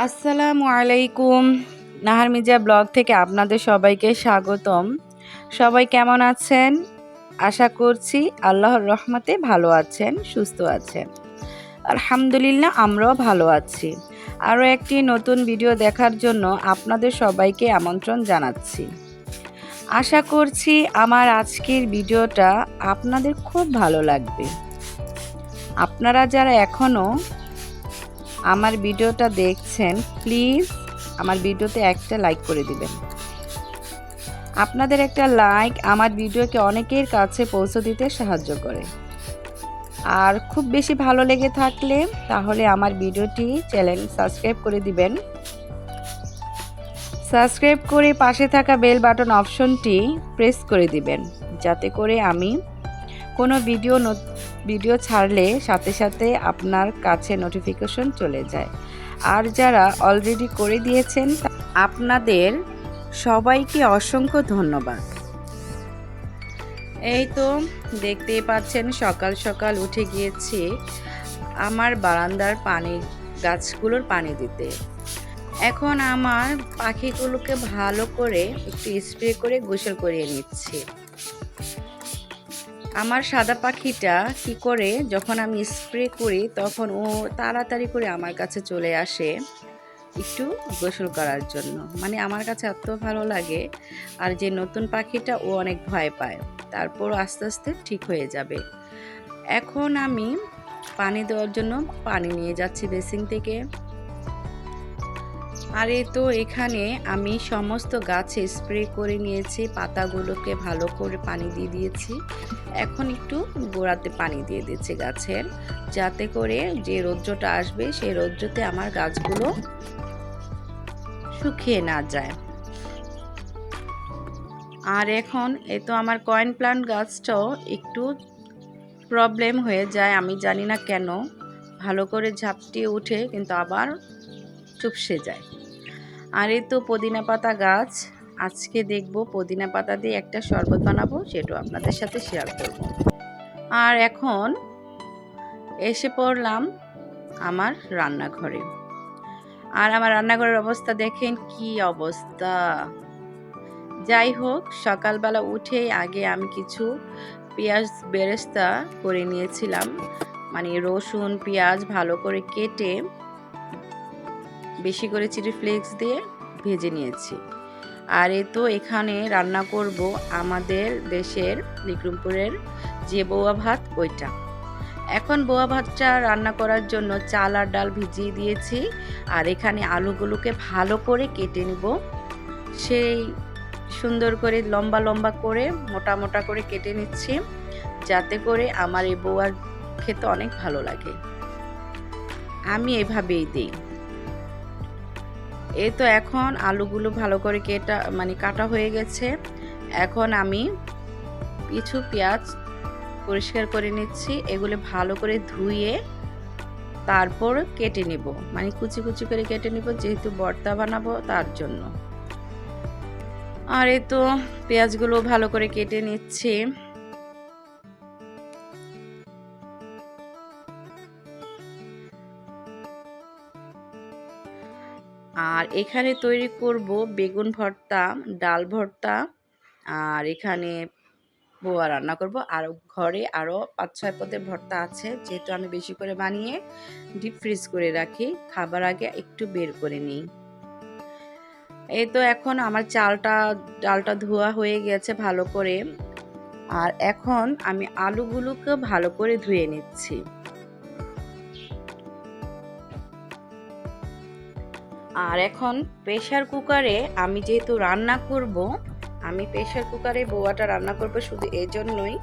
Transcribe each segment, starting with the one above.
আসসালামু আলাইকুম। নাহার মির্জা ব্লগ থেকে আপনাদের সবাইকে স্বাগতম। সবাই কেমন আছেন? আশা করছি আল্লাহর রহমতে ভালো আছেন, সুস্থ আছেন। আলহামদুলিল্লাহ আমরাও ভালো আছি। আরও একটি নতুন ভিডিও দেখার জন্য আপনাদের সবাইকে আমন্ত্রণ জানাচ্ছি। আশা করছি আমার আজকের ভিডিওটা আপনাদের খুব ভালো লাগবে। আপনারা যারা এখনও আমার ভিডিওটা দেখছেন, প্লিজ আমার ভিডিওতে একটা লাইক করে দিবেন। আপনাদের একটা লাইক আমার ভিডিওকে অনেকের কাছে পৌঁছে দিতে সাহায্য করে। আর খুব বেশি ভালো লেগে থাকলে তাহলে আমার ভিডিওটি চ্যানেল সাবস্ক্রাইব করে দিবেন। সাবস্ক্রাইব করে পাশে থাকা বেল বাটন অপশনটি প্রেস করে দিবেন, যাতে করে আমি কোনো ভিডিও ছাড়লে সাথে সাথে আপনার কাছে নোটিফিকেশন চলে যায়। আর যারা অলরেডি করে দিয়েছেন আপনাদের সবাইকে অসংখ্য ধন্যবাদ। এই তো দেখতেই পাচ্ছেন সকাল সকাল উঠে গিয়েছি আমার বারান্দার গাছগুলোর পানি দিতে। এখন আমার পাখিগুলোকে ভালো করে একটু স্প্রে করে গোসল করিয়ে নিচ্ছি। আমার সাদা পাখিটা কি করে, যখন আমি স্প্রে করি তখন ও তাড়াতাড়ি করে আমার কাছে চলে আসে একটু গোসল করার জন্য। মানে আমার কাছে এত ভালো লাগে। আর যে নতুন পাখিটা ও অনেক ভয় পায়, তারপর আস্তে আস্তে ঠিক হয়ে যাবে। এখন আমি পানি দেওয়ার জন্য পানি নিয়ে যাচ্ছি বেসিন থেকে। আর এই তো এখানে আমি সমস্ত গাছে স্প্রে করে নিয়েছি, পাতাগুলোকে ভালো করে পানি দিয়ে দিয়েছি। এখন একটু গোড়াতে পানি দিয়ে দিচ্ছি গাছের, যাতে করে যে রৌদ্রটা আসবে সেই রৌদ্রতে আমার গাছগুলো শুকিয়ে না যায়। আর এখন এই তো আমার কয়েন প্লান্ট গাছটাও একটু প্রবলেম হয়ে যায়, আমি জানি না কেন। ভালো করে ঝাপটিয়ে উঠে কিন্তু আবার চুপসে যায়। আর এই তো পুদিনা পাতা গাছ, আজকে দেখব পুদিনা পাতা দিয়ে একটা শরবত বানাবো, সেটাও আপনাদের সাথে শেয়ার করব। আর এখন এসে পড়লাম আমার রান্নাঘরে। আর আমার রান্নাঘরের অবস্থা দেখেন কি অবস্থা। যাই হোক, সকালবেলা উঠেই আগে আমি কিছু পেঁয়াজ বেরেস্তা করে নিয়েছিলাম। মানে রসুন পেঁয়াজ ভালো করে কেটে বেশি করে চিলি ফ্লেক্স দিয়ে ভেজে নিয়েছি। আর এই তো এখানে রান্না করব আমাদের দেশের বিক্রমপুরের যে বৌয়া ভাত, ওইটা। এখন বৌয়া ভাতটা রান্না করার জন্য চাল আর ডাল ভিজিয়ে দিয়েছি। আর এখানে আলুগুলোকে ভালো করে কেটে নিব, সেই সুন্দর করে লম্বা লম্বা করে মোটা মোটা করে কেটে নিচ্ছি, যাতে করে আমার এই বৌয়ার খেতে অনেক ভালো লাগে। আমি এভাবেই দিই। এই তো এখন আলুগুলো ভালো করে কাটা হয়ে গেছে। এখন আমি কিছু পেঁয়াজ পরিষ্কার করে নিচ্ছি, এগুলো ভালো করে ধুয়ে তারপর কেটে নেব, মানে কুচি কুচি করে কেটে নেব, যেহেতু ভর্তা বানাবো তার জন্য। আর এই তো পেঁয়াজগুলো ভালো করে কেটে নিচ্ছি। আর এখানে তৈরি করব বেগুন ভর্তা, ডাল ভর্তা, আর এখানে বোয়া রান্না করব। আর ঘরে আরও 5-6 পদের ভর্তা আছে, যেহেতু আমি বেশি করে বানিয়ে ডিপ ফ্রিজ করে রাখি, খাবার আগে একটু বের করে নিই। এই তো এখন আমার ডালটা ধোয়া হয়ে গেছে ভালো করে। আর এখন আমি আলুগুলোকে ভালো করে ধুয়ে নিচ্ছি। আর এখন প্রেসার কুকারে আমি যেহেতু রান্না করব, আমি প্রেসার কুকারে বোয়াটা রান্না করব শুধু এই জন্যই।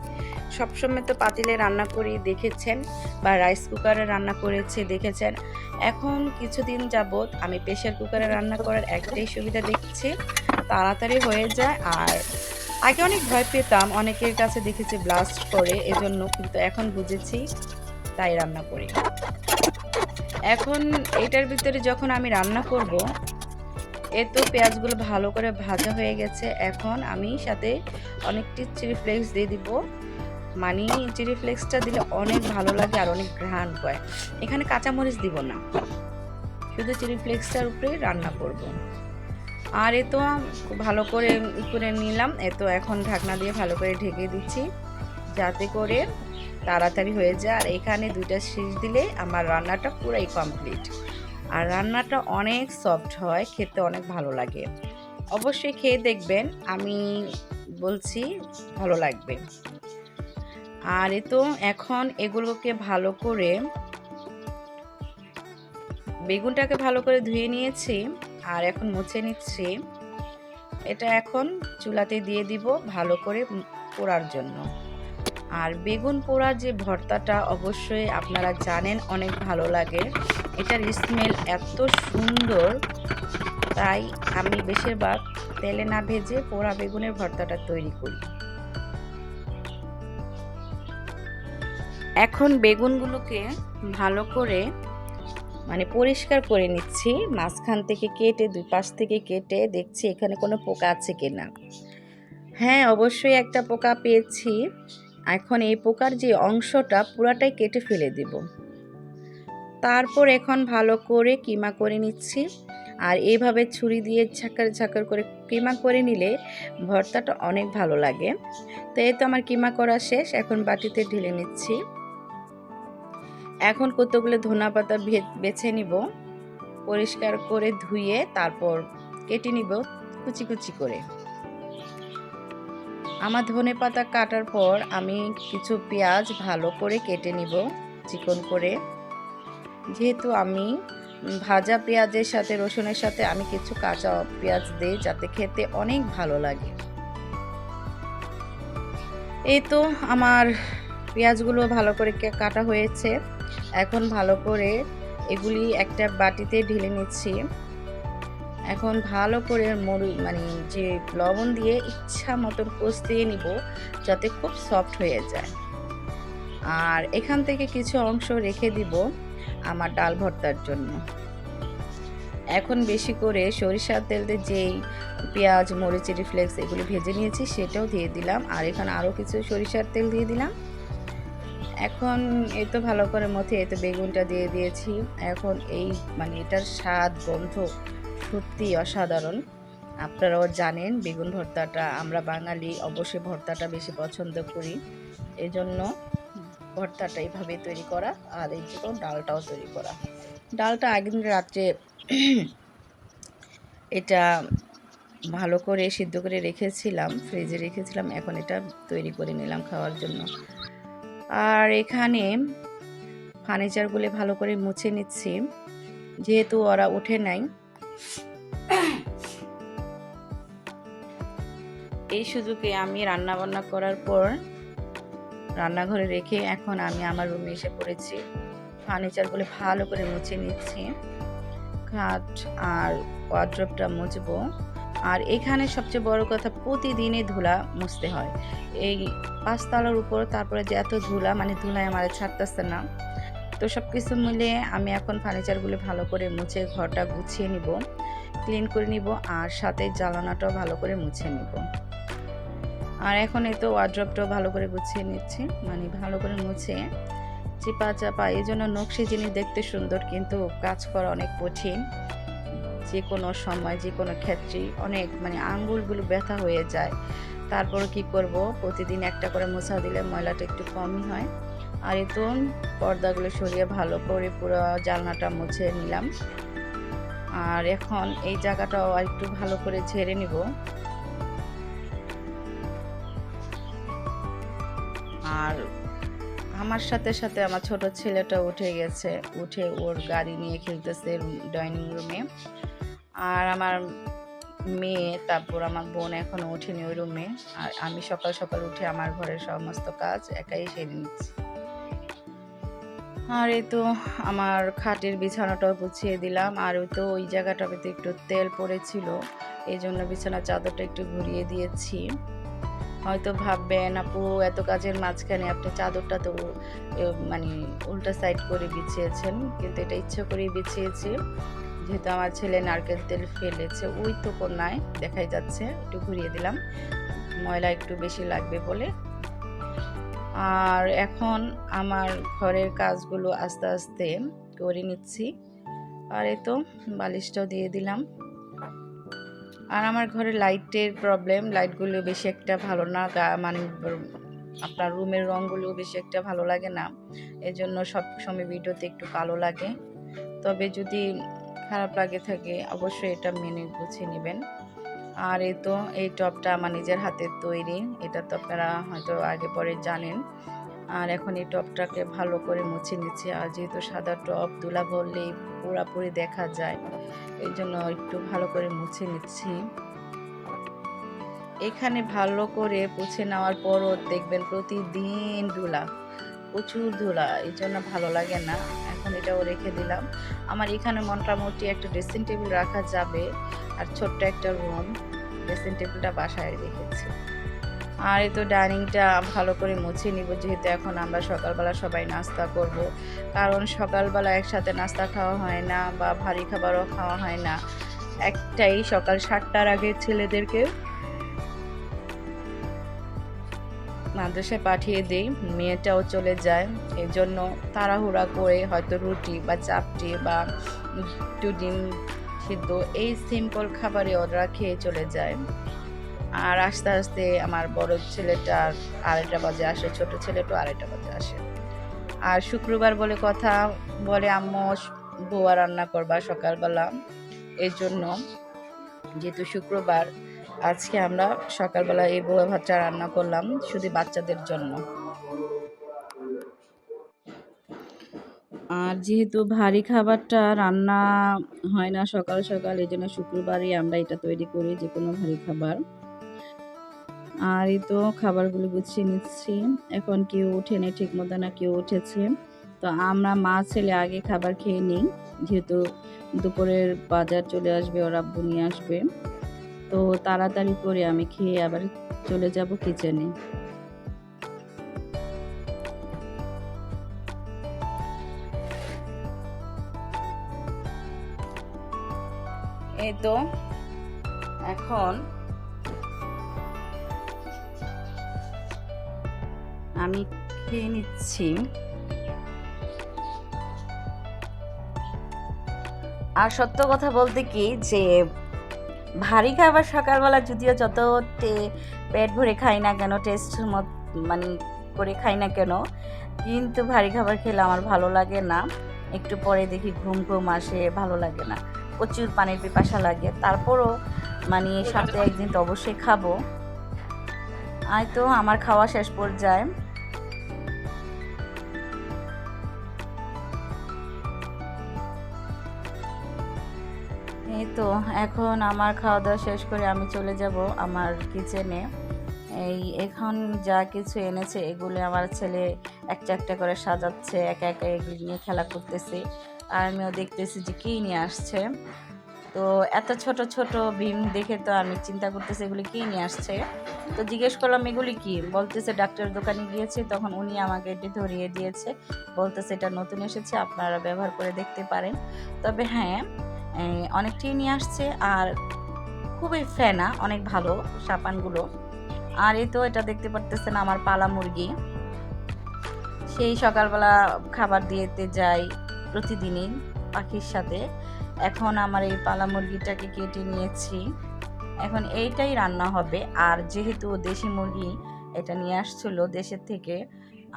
সবসময় তো পাতিলে রান্না করি দেখেছেন, বা রাইস কুকারে রান্না করেছি দেখেছেন। এখন কিছুদিন যাবৎ আমি প্রেসার কুকারে রান্না করার একটাই সুবিধা দেখছি, তাড়াতাড়ি হয়ে যায়। আর আগে অনেক ভয় পেতাম, অনেকের কাছে দেখেছি ব্লাস্ট করে, এজন্য, কিন্তু এখন বুঝেছি, তাই রান্না করি। এখন এটার ভিতরে যখন আমি রান্না করব, এ তো পেঁয়াজগুলো ভালো করে ভাজা হয়ে গেছে। এখন আমি সাথে অনেকটি চিলি ফ্লেক্স দিয়ে দিব, মানে চিলি ফ্লেক্সটা দিলে অনেক ভালো লাগে আর অনেক ঘ্রাণ হয়। এখানে কাঁচামরিচ দিব না, শুধু চিলি ফ্লেক্সটার উপরে রান্না করব। আর এ তো ভালো করে নিলাম। এ তো এখন ঢাকনা দিয়ে ভালো করে ঢেকে দিচ্ছি যাতে করে তাড়াতাড়ি হয়ে যায়। আর এখানে 2টা সিটি দিলে আমার রান্নাটা পুরাই কমপ্লিট। আর রান্নাটা অনেক সফট হয়, খেতে অনেক ভালো লাগে। অবশ্যই খেয়ে দেখবেন, আমি বলছি ভালো লাগবে। আর এ তো এখন এগুলোকে ভালো করে বেগুনটাকে ভালো করে ধুয়ে নিয়েছি আর এখন মুছে নিচ্ছি। এটা এখন চুলাতে দিয়ে দিব ভালো করে পোড়ার জন্য। আর বেগুন পোড়া যে ভর্তাটা অবশ্যই আপনারা জানেন অনেক ভালো লাগে। এটার স্মেল এত সুন্দর, তাই আমি বেশিরভাগ তেলে না ভেজে পোড়া বেগুনের ভর্তাটা তৈরি করি। এখন বেগুনগুলোকে ভালো করে পরিষ্কার করে নিচ্ছি, মাঝখান থেকে কেটে 2 পাশ থেকে কেটে দেখছি এখানে কোনো পোকা আছে কিনা। হ্যাঁ, অবশ্যই একটা পোকা পেয়েছি। এখন এই পোকার যে অংশটা পুরাটাই কেটে ফেলে দেব। তারপর এখন ভালো করে কিমা করে নিচ্ছি। আর এইভাবে ছুরি দিয়ে ঝাঁকার করে কিমা করে নিলে ভর্তাটা অনেক ভালো লাগে। তো এই তো আমার কিমা করা শেষ, এখন বাটিতে ঢেলে নিচ্ছি। এখন কতগুলো ধনেপাতা বেছে নিব, পরিষ্কার করে ধুয়ে তারপর কেটে নিব কুচি কুচি করে। আমার ধনেপাতা কাটার পর আমি কিছু পেঁয়াজ ভালো করে কেটে নিব চিকন করে। যেহেতু আমি ভাজা পেঁয়াজের সাথে রসুনের সাথে আমি কিছু কাঁচা পেঁয়াজ দিই যাতে খেতে অনেক ভালো লাগে। এই তো আমার পেঁয়াজগুলো ভালো করে কাটা হয়েছে। এখন ভালো করে এগুলি একটা বাটিতে ঢেলে নিচ্ছি। এখন ভালো করে যে লবণ দিয়ে ইচ্ছা মতন কষিয়ে নিব যাতে খুব সফট হয়ে যায়। আর এখান থেকে কিছু অংশ রেখে দিব আমার ডাল ভর্তার জন্য। এখন বেশি করে সরিষার তেল দিয়ে যেই পেঁয়াজ মরিচ চিলি ফ্লেক্স এগুলি ভেজে নিয়েছি সেটাও দিয়ে দিলাম। আর এখানে আরও কিছু সরিষার তেল দিয়ে দিলাম। এখন এই তো ভালো করে মথে এই তো বেগুনটা দিয়ে দিয়েছি। এখন এই এটার স্বাদ গন্ধ সত্যি অসাধারণ। আপনারাও জানেন বেগুন ভর্তাটা আমরা বাঙালি অবশ্যই ভর্তাটা বেশি পছন্দ করি, এই জন্য ভর্তাটা এইভাবে তৈরি করা। আর এই জন্য ডালটাও তৈরি করা। ডালটা আগের দিন রাত্রে এটা ভালো করে সিদ্ধ করে রেখেছিলাম, ফ্রিজে রেখেছিলাম। এখন এটা তৈরি করে নিলাম খাওয়ার জন্য। আর এখানে ফার্নিচারগুলো ভালো করে মুছে নিচ্ছি, যেহেতু ওরা উঠে নাই। এই সুযোগে আমি রান্না বান্না করার পর রান্নাঘরে রেখে এখন আমি আমার রুমে এসে পড়েছি। ফার্নিচারগুলো ভালো করে মুছে নিচ্ছি, খাট আর ওয়ার্ড্রপটা মুছবো। আর এখানে সবচেয়ে বড় কথা, প্রতিদিনই ধুলা মুছতে হয় এই 5 তলার উপর। তারপরে যে এত ধুলা, ধুলায় আমার ছাড়তেছে না। তো সব কিছু মিলে আমি এখন ফার্নিচারগুলো ভালো করে মুছে ঘরটা গুছিয়ে নিব, ক্লিন করে নিব। আর সাথে জ্বালানাটাও ভালো করে মুছে নিব। আর এখন এই তো ওয়ার্ড্রপটাও ভালো করে গুছিয়ে নিচ্ছি, ভালো করে মুছে চিপা চাপা। এই জন্য নকশি জিনিস দেখতে সুন্দর, কিন্তু কাজ করা অনেক কঠিন। যে কোনো সময় যে কোনো ক্ষেত্রেই অনেক আঙ্গুলগুলো ব্যথা হয়ে যায়। তারপর কি করব, প্রতিদিন একটা করে মোছা দিলে ময়লাটা একটু কমই হয়। আর এই তো পর্দাগুলো সরিয়ে ভালো করে পুরো জানলাটা মুছে নিলাম। আর এখন এই জায়গাটাও একটু ভালো করে ঝেড়ে নিব। আর আমার সাথে সাথে আমার ছোট ছেলেটা উঠে গেছে, উঠে ওর গাড়ি নিয়ে খেলতেছে ডাইনিং রুমে। আর আমার মেয়ে, তারপর আমার বোন এখনো ওঠেনি ওই রুমে। আর আমি সকাল সকাল উঠে আমার ঘরের সমস্ত কাজ একাই সেরে নিচ্ছি। আর এই তো আমার খাটের বিছানাটাও গুছিয়ে দিলাম। আর ওই তো ওই জায়গাটাতে একটু তেল পড়েছিল, এই জন্য বিছানার চাদরটা একটু ঘুরিয়ে দিয়েছি। হয়তো ভাববেন আপু এত কাজের মাঝখানে আপনি চাদরটা তো উল্টা সাইড করে বিছিয়েছেন, কিন্তু এটা ইচ্ছা করেই বিছিয়েছি। যেহেতু আমার ছেলে নারকেল তেল ফেলেছে, ওই তো কোনায় দেখাই যাচ্ছে, একটু ঘুরিয়ে দিলাম, ময়লা একটু বেশি লাগবে বলে। আর এখন আমার ঘরের কাজগুলো আস্তে আস্তে করে নিচ্ছি। আর এই তো বালিশটাও দিয়ে দিলাম। আর আমার ঘরে লাইটের প্রবলেম, লাইটগুলো বেশি একটা ভালো না, মানে আপনার রুমের রঙগুলো বেশি একটা ভালো লাগে না, এজন্য সব সময় ভিডিওতে একটু কালো লাগে। তবে যদি খারাপ লাগে থাকে অবশ্যই এটা মেনে গুছিয়ে নেবেন। আর এই তো এই টপটা আমার নিজের হাতের তৈরি, এটা তো আপনারা হয়তো আগে পরে জানেন। আর এখন এই টপটাকে ভালো করে মুছে নিচ্ছি। আর যেহেতু সাদা টপ ধুলা পড়লেই পুরাপুরি দেখা যায়, এই জন্য একটু ভালো করে মুছে নিচ্ছি। এখানে ভালো করে মুছে নেওয়ার পরও দেখবেন প্রতিদিন ধুলা, প্রচুর ধুলা, এই জন্য ভালো লাগে না। এখন এটাও রেখে দিলাম। আমার এখানে মোটামুটি একটা ড্রেসিং টেবিল রাখা যাবে, আর ছোট্ট একটা রুম, ড্রেসিং টেবিলটা বাসায় রেখেছি। আর এই তো ডাইনিংটা ভালো করে মুছে নিব, যেহেতু এখন আমরা সকালবেলা সবাই নাস্তা করব। কারণ সকালবেলা একসাথে নাস্তা খাওয়া হয় না বা ভারী খাবারও খাওয়া হয় না। একটাই সকাল 7টার আগে ছেলেদেরকে মাদ্রাসায় পাঠিয়ে দিই, মেয়েটাও চলে যায়। এই জন্য তাড়াহুড়া করে হয়তো রুটি বা চাপটি বা একটু ডিম সিদ্ধ এই সিম্পল খাবারে ওরা খেয়ে চলে যায়। আর আস্তে আস্তে আমার বড় ছেলেটা 2:30 বাজে আসে, ছোট ছেলেটাও 2:30 বাজে আসে। আর শুক্রবার বলে কথা, বলে আম্মু বোয়া রান্না করবা সকালবেলা, এই জন্য যেহেতু শুক্রবার আজকে আমরা সকালবেলা এই বোয়া ভাতটা রান্না করলাম শুধু বাচ্চাদের জন্য। আর যেহেতু ভারী খাবারটা রান্না হয় না সকাল সকাল, এই জন্য শুক্রবারই আমরা এটা তৈরি করি, যে কোনো ভারী খাবার। আর এই তো খাবারগুলো গুছিয়ে নিচ্ছি। এখন কেউ ওঠেনি ঠিক মতো, না কেউ উঠেছে, তো আমরা মা ছেলে আগে খাবার খেয়ে নিই, যেহেতু দুপুরের বাজার চলে আসবে, ওর আব্বু নিয়ে আসবে। তো তাড়াতাড়ি করে আমি খেয়ে আবার চলে যাব কিচেনে। এই তো এখন আমি খেয়ে নিচ্ছি। আর সত্য কথা বলতে কি, যে ভারী খাবার সকালবেলা যদিও যত পেট ভরে খাই না কেন, টেস্ট মানে করে খাই না কেন, কিন্তু ভারী খাবার খেলে আমার ভালো লাগে না। একটু পরে দেখি ঘুম ঘুম আসে, ভালো লাগে না, প্রচুর পানির পিপাসা লাগে। তারপরও মানে সপ্তাহে একদিন তো অবশ্যই খাবো। আর তো আমার খাওয়া শেষ পর্যায়ে। এই তো এখন আমার খাওয়া দাওয়া শেষ করে আমি চলে যাব আমার কিচেনে। এখন যা কিছু এনেছে এগুলো আমার ছেলে একটা একটা করে সাজাচ্ছে, একা একা এগুলি নিয়ে খেলা করতেছে। আর আমিও দেখতেছি যে কী নিয়ে আসছে। তো এত ছোট ছোট ভীম দেখে তো আমি চিন্তা করতেছি এগুলি কী নিয়ে আসছে। তো জিজ্ঞেস করলাম এগুলি কি, বলতেছে ডাক্তারের দোকানে গিয়েছে, তখন উনি আমাকে এটি ধরিয়ে দিয়েছে, বলতেছে এটা নতুন এসেছে, আপনারা ব্যবহার করে দেখতে পারেন। তবে হ্যাঁ, অনেকটাই নিয়ে আসছে, আর খুবই ফেনা, অনেক ভালো সাবানগুলো। আর এই তো এটা দেখতে পারতেছেন আমার পালা মুরগি, সেই সকালবেলা খাবার দিতে যাই প্রতিদিনই পাখির সাথে। এখন আমার এই পালা মুরগিটাকে কেটে নিয়েছি, এখন এইটাই রান্না হবে। আর যেহেতু দেশি মুরগি এটা নিয়ে আসছিল দেশের থেকে,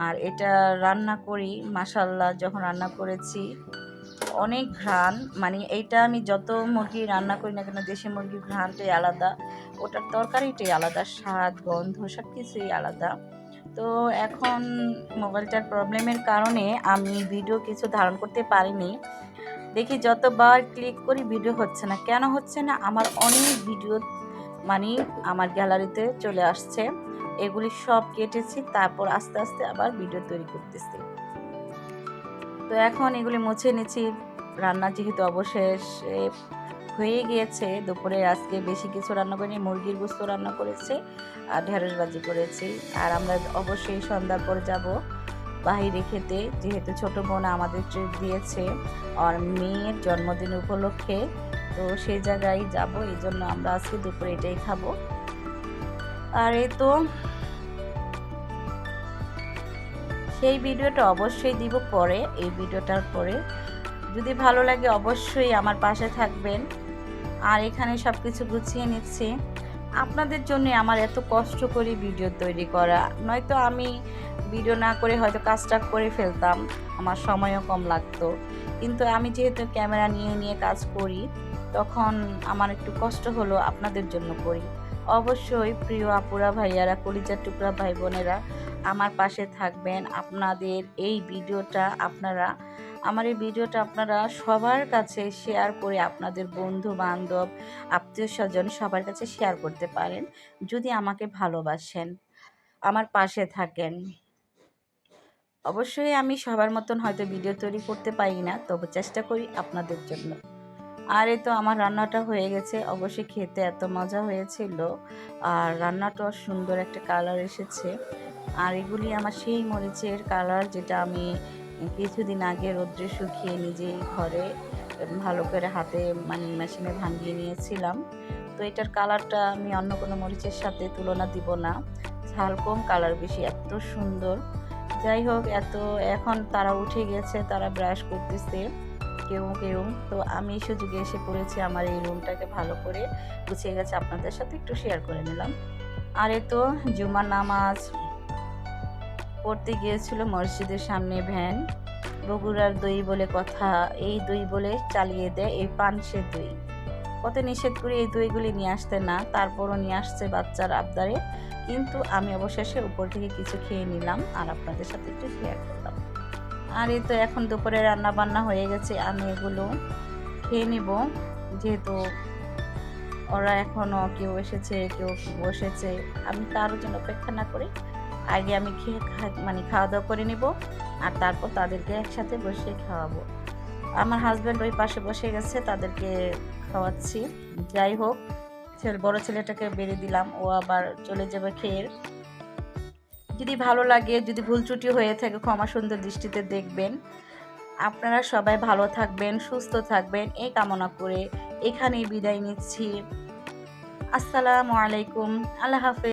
আর এটা রান্না করি মাশাল্লাহ, যখন রান্না করেছি অনেক ঘ্রাণ, মানে এইটা আমি যত মুরগি রান্না করি না কেন, দেশি মুরগির ঘ্রাণটাই আলাদা, ওটার তরকারিটাই আলাদা, স্বাদ গন্ধ সব কিছুই আলাদা। তো এখন মোবাইলটার প্রবলেমের কারণে আমি ভিডিও কিছু ধারণ করতে পারিনি। দেখি যতবার ক্লিক করি ভিডিও হচ্ছে না, কেন হচ্ছে না, আমার অনেক ভিডিও মানে আমার গ্যালারিতে চলে আসছে, এগুলি সব কেটেছি, তারপর আস্তে আস্তে আবার ভিডিও তৈরি করতেছি। তো এখন এগুলি মুছে নিচ্ছি। রান্না যেহেতু অবশেষ হয়ে গিয়েছে, দুপুরে আজকে বেশি কিছু রান্না করিনি, মুরগির গোস্ত রান্না করেছি আর ঢেঁড়স ভাজি করেছি। আর আমরা অবশ্যই সন্ধ্যার পর যাব বাহিরে খেতে, যেহেতু ছোট বোন আমাদের ট্রিট দিয়েছে আর মেয়ের জন্মদিন উপলক্ষে, তো সেই জায়গায় যাব, এই জন্য আমরা আজকে দুপুরে এটাই খাবো। আর এই তো সেই ভিডিওটা অবশ্যই দিব পরে, এই ভিডিওটার পরে যদি ভালো লাগে অবশ্যই আমার পাশে থাকবেন। আর এখানে সব কিছু গুছিয়ে নিচ্ছি আপনাদের জন্য। আমার এত কষ্ট করে ভিডিও তৈরি করা, নয়তো আমি ভিডিও না করে হয়তো কাজটা করে ফেলতাম, আমার সময়ও কম লাগতো। কিন্তু আমি যেহেতু ক্যামেরা নিয়ে নিয়ে কাজ করি, তখন আমার একটু কষ্ট হলো, আপনাদের জন্য করি। অবশ্যই প্রিয় আপুরা ভাইয়ারা, কলিজার টুকরা ভাই বোনেরা আমার পাশে থাকবেন। আপনাদের এই ভিডিওটা আমার এই ভিডিওটা আপনারা সবার কাছে শেয়ার করে আপনাদের বন্ধু বান্ধব, আত্মীয় স্বজন সবার কাছে শেয়ার করতে পারেন, যদি আমাকে ভালোবাসেন, আমার পাশে থাকেন। অবশ্যই আমি সবার মতন হয়তো ভিডিও তৈরি করতে পারি না, তবে চেষ্টা করি আপনাদের জন্য। আর এই তো আমার রান্নাটা হয়ে গেছে। অবশ্যই খেতে এত মজা হয়েছিল, আর রান্নাটাও সুন্দর একটা কালার এসেছে। আর এগুলি আমার সেই মরিচের কালার, যেটা আমি কিছুদিন আগে রোদ্রে শুকিয়ে নিজেই ঘরে ভালো করে হাতে মেশিনে ভাঙিয়ে নিয়েছিলাম। তো এটার কালারটা আমি অন্য কোনো মরিচের সাথে তুলনা দিব না, ঝাল কম কালার বেশি, এত সুন্দর। যাই হোক, এখন তারা উঠে গেছে, তারা ব্রাশ করতেছে কেউ কেউ। তো আমি সুযোগে এসে পড়েছি, আমার এই রুমটাকে ভালো করে গুছিয়ে গেছে, আপনাদের সাথে একটু শেয়ার করে নিলাম। আর এই তো জুমার নামাজ পড়তে গিয়েছিল মসজিদের সামনে ভ্যান। বগুড়ার দই বলে কথা, এই দই বলে চালিয়ে দেয় এই পানসে দই। কত নিষেধ করে এই দইগুলি নিয়ে আসতে না, তারপরও নিয়ে আসছে বাচ্চার আবদারে। কিন্তু আমি অবশেষে উপর থেকে কিছু খেয়ে নিলাম, আর আপনাদের সাথে একটু শেয়ার করলাম। আর এই তো এখন দুপুরে রান্না বান্না হয়ে গেছে, আমি এগুলো খেয়ে নিব। যেহেতু ওরা এখনও কেউ এসেছে কেউ বসেছে, আমি কারোর জন্য অপেক্ষা না করে আগে আমি খাওয়া দাওয়া করে নিব, আর তারপর তাদেরকে একসাথে বসে খাওয়াবো। আমার হাজব্যান্ড ওই পাশে বসে গেছে, তাদেরকে খাওয়াচ্ছি। যাই হোক, বড় ছেলেটাকে বেরিয়ে দিলাম, ও আবার চলে যাবে খেয়ে। যদি ভালো লাগে, যদি ভুল ত্রুটি হয়ে থাকে, ক্ষমা সুন্দর দৃষ্টিতে দেখবেন। আপনারা সবাই ভালো থাকবেন, সুস্থ থাকবেন, এই কামনা করে এখানেই বিদায় নিচ্ছি। আসসালামু আলাইকুম, আল্লাহ হাফেজ।